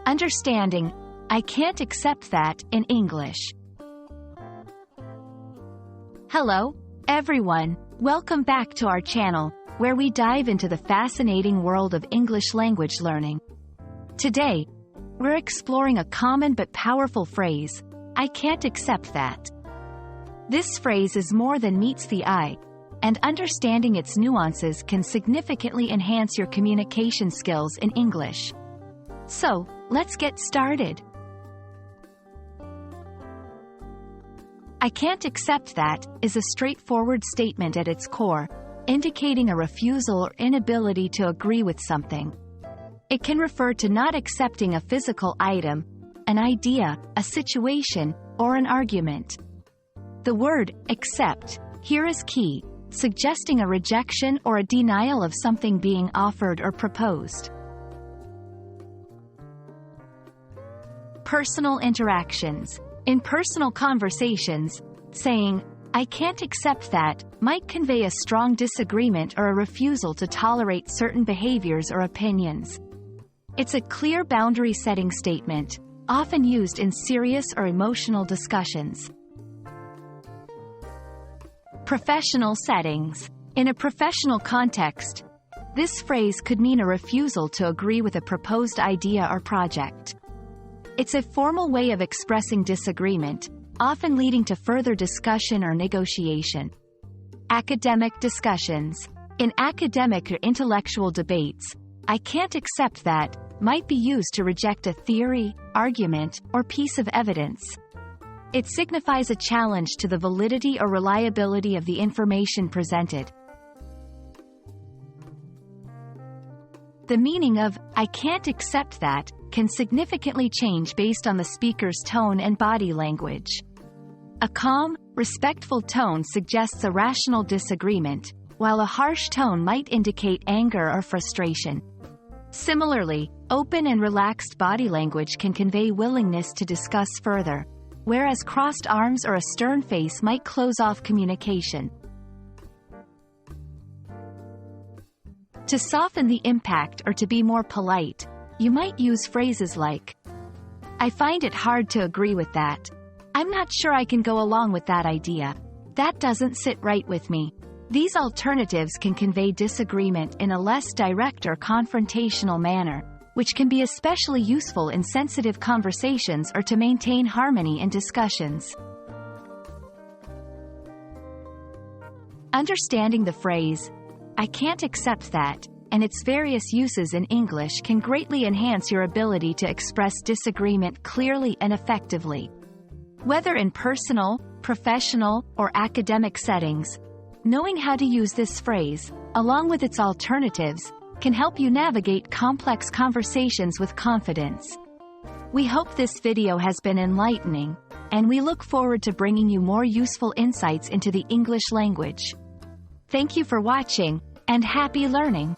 Understanding, I can't accept that, in English. Hello, everyone. Welcome back to our channel, where we dive into the fascinating world of English language learning. Today, we're exploring a common but powerful phrase, I can't accept that. This phrase is more than meets the eye, and understanding its nuances can significantly enhance your communication skills in English. So, let's get started. I can't accept that is a straightforward statement at its core, indicating a refusal or inability to agree with something. It can refer to not accepting a physical item, an idea, a situation, or an argument. The word accept here is key, suggesting a rejection or a denial of something being offered or proposed. Personal interactions. In personal conversations, saying, I can't accept that, might convey a strong disagreement or a refusal to tolerate certain behaviors or opinions. It's a clear boundary-setting statement, often used in serious or emotional discussions. Professional settings. In a professional context, this phrase could mean a refusal to agree with a proposed idea or project. It's a formal way of expressing disagreement, often leading to further discussion or negotiation. Academic discussions. In academic or intellectual debates, I can't accept that might be used to reject a theory, argument, or piece of evidence. It signifies a challenge to the validity or reliability of the information presented. The meaning of, I can't accept that, can significantly change based on the speaker's tone and body language. A calm, respectful tone suggests a rational disagreement, while a harsh tone might indicate anger or frustration. Similarly, open and relaxed body language can convey willingness to discuss further, whereas crossed arms or a stern face might close off communication. To soften the impact or to be more polite, you might use phrases like, I find it hard to agree with that. I'm not sure I can go along with that idea. That doesn't sit right with me. These alternatives can convey disagreement in a less direct or confrontational manner, which can be especially useful in sensitive conversations or to maintain harmony in discussions. Understanding the phrase, I can't accept that, and its various uses in English can greatly enhance your ability to express disagreement clearly and effectively. Whether in personal, professional, or academic settings, knowing how to use this phrase, along with its alternatives, can help you navigate complex conversations with confidence. We hope this video has been enlightening, and we look forward to bringing you more useful insights into the English language. Thank you for watching, and happy learning!